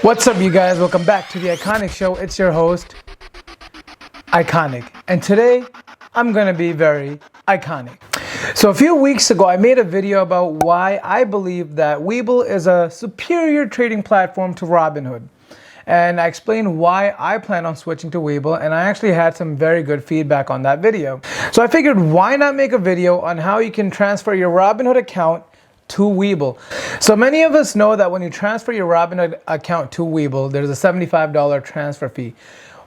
What's up, you guys? Welcome back to the Ikhanic Show. It's your host, Ikhanic. And today, I'm gonna be very iconic. So a few weeks ago, I made a video about why I believe that Webull is a superior trading platform to Robinhood. And I explained why I plan on switching to Webull, and I actually had some very good feedback on that video. So I figured, why not make a video on how you can transfer your Robinhood account to Webull. So many of us know that when you transfer your Robinhood account to Webull, there's a $75 transfer fee.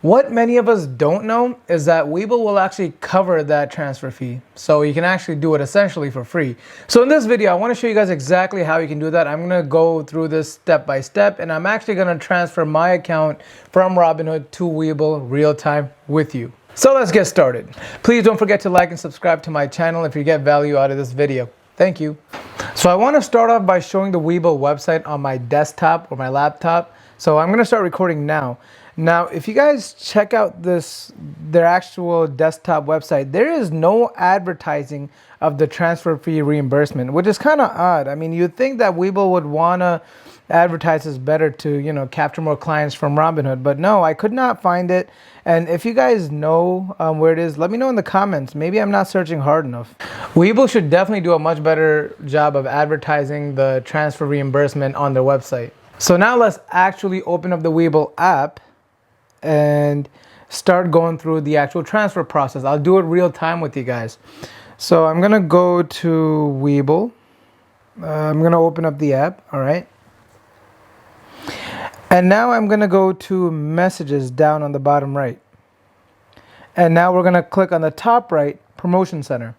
What many of us don't know is that Webull will actually cover that transfer fee. So you can actually do it essentially for free. So in this video, I want to show you guys exactly how you can do that. I'm going to go through this step by step, and I'm actually going to transfer my account from Robinhood to Webull real time with you. So let's get started. Please don't forget to like and subscribe to my channel if you get value out of this video. Thank you. So I want to start off by showing the Webull website on my desktop or my laptop. So I'm going to start recording now. Now, if you guys check out their actual desktop website, there is no advertising of the transfer fee reimbursement, which is kind of odd. I mean, you'd think that Webull would want to advertise this better to, capture more clients from Robinhood, but no, I could not find it. And if you guys know where it is, let me know in the comments. Maybe I'm not searching hard enough. Webull should definitely do a much better job of advertising the transfer reimbursement on their website. So now let's actually open up the Webull app and start going through the actual transfer process. I'll do it real time with you guys. So I'm gonna go to Webull. I'm gonna open up the app, all right? And now I'm gonna go to messages down on the bottom right. And now we're gonna click on the top right, promotion center.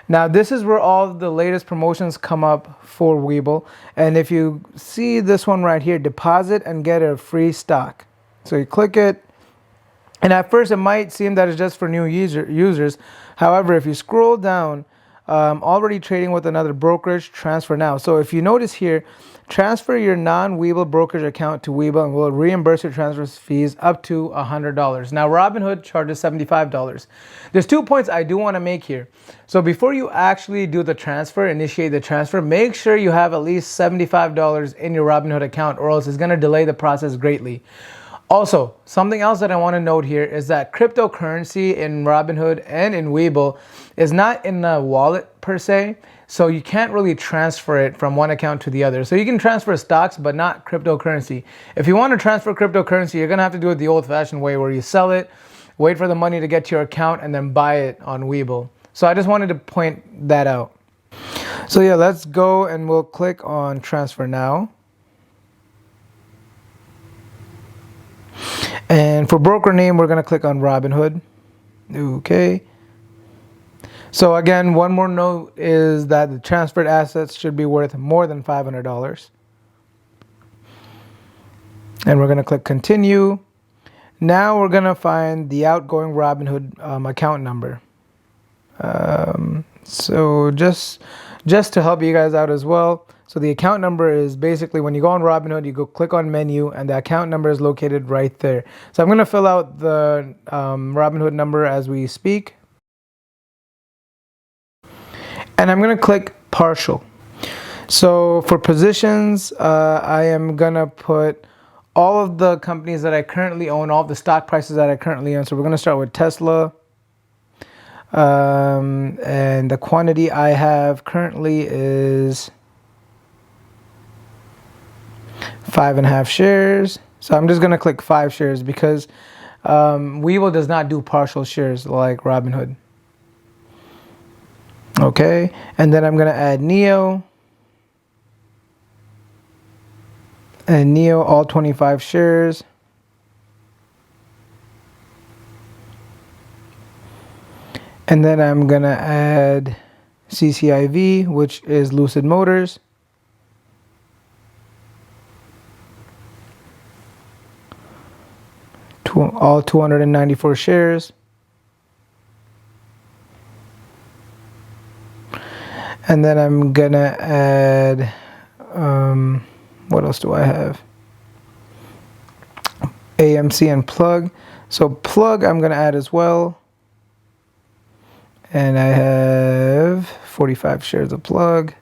Now this is where all the latest promotions come up for Webull. And if you see this one right here, deposit and get a free stock. So you click it, and at first it might seem that it's just for new users. However, if you scroll down, already trading with another brokerage, transfer now. So if you notice here, transfer your non-Webull brokerage account to Webull and we'll reimburse your transfer fees up to $100. Now Robinhood charges $75. There's 2 points I do want to make here. So before you actually do the transfer, initiate the transfer, make sure you have at least $75 in your Robinhood account, or else it's going to delay the process greatly. Also, something else that I want to note here is that cryptocurrency in Robinhood and in Webull is not in a wallet per se, so you can't really transfer it from one account to the other. So you can transfer stocks, but not cryptocurrency. If you want to transfer cryptocurrency, you're going to have to do it the old-fashioned way, where you sell it, wait for the money to get to your account, and then buy it on Webull. So I just wanted to point that out. So yeah, let's go and we'll click on transfer now. And for broker name, we're going to click on Robinhood. Okay. So again, one more note is that the transferred assets should be worth more than $500. And we're going to click continue. Now we're going to find the outgoing Robinhood account number. So just to help you guys out as well. So the account number is basically when you go on Robinhood, you go click on menu, and the account number is located right there. So I'm going to fill out the Robinhood number as we speak. And I'm going to click partial. So for positions, I am going to put all of the companies that I currently own, all of the stock prices that I currently own. So we're going to start with Tesla. And the quantity I have currently is 5.5 shares. So I'm just going to click 5 shares because Webull does not do partial shares like Robinhood. Okay, and then I'm going to add Neo. And Neo, all 25 shares. And then I'm going to add CCIV, which is Lucid Motors. All 294 shares. And then I'm going to add, what else do I have? AMC and Plug. So Plug I'm going to add as well. And I have 45 shares of Plug.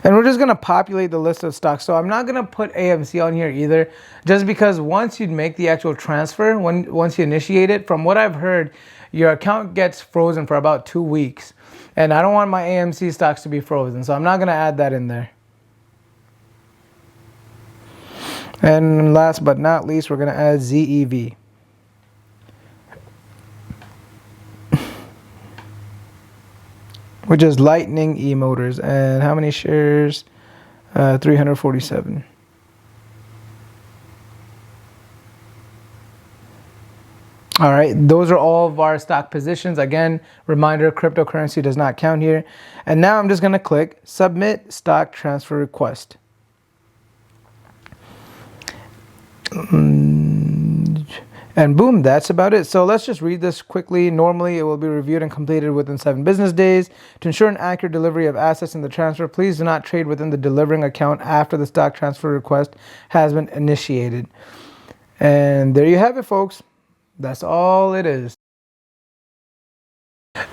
And we're just going to populate the list of stocks. So I'm not going to put AMC on here either, just because once you make the actual transfer, once you initiate it, from what I've heard, your account gets frozen for about 2 weeks. And I don't want my AMC stocks to be frozen, so I'm not going to add that in there. And last but not least, we're going to add ZEV. Which is Lightning E-Motors. And how many shares? 347. All right, those are all of our stock positions. Again, reminder, cryptocurrency does not count here. And now I'm just going to click Submit Stock Transfer Request. And boom, that's about it. So let's just read this quickly. Normally, it will be reviewed and completed within 7 business days. To ensure an accurate delivery of assets in the transfer, please do not trade within the delivering account after the stock transfer request has been initiated. And there you have it, folks. That's all it is.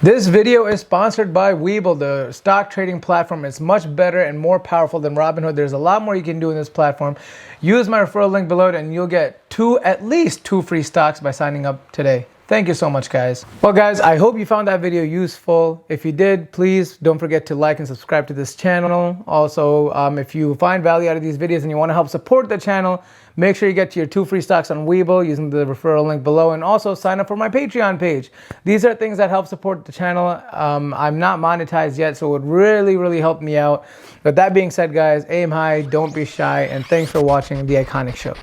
This video is sponsored by Webull, the stock trading platform. It's much better and more powerful than Robinhood. There's a lot more you can do in this platform. Use my referral link below and you'll get at least two free stocks by signing up today. Thank you so much, guys. Well, guys, I hope you found that video useful. If you did, please don't forget to like and subscribe to this channel. Also, if you find value out of these videos and you want to help support the channel, make sure you get to your 2 free stocks on Webull using the referral link below, and also sign up for my Patreon page. These are things that help support the channel. I'm not monetized yet, so it would really, really help me out. But that being said, guys, aim high, don't be shy, and thanks for watching The Ikhanic Show.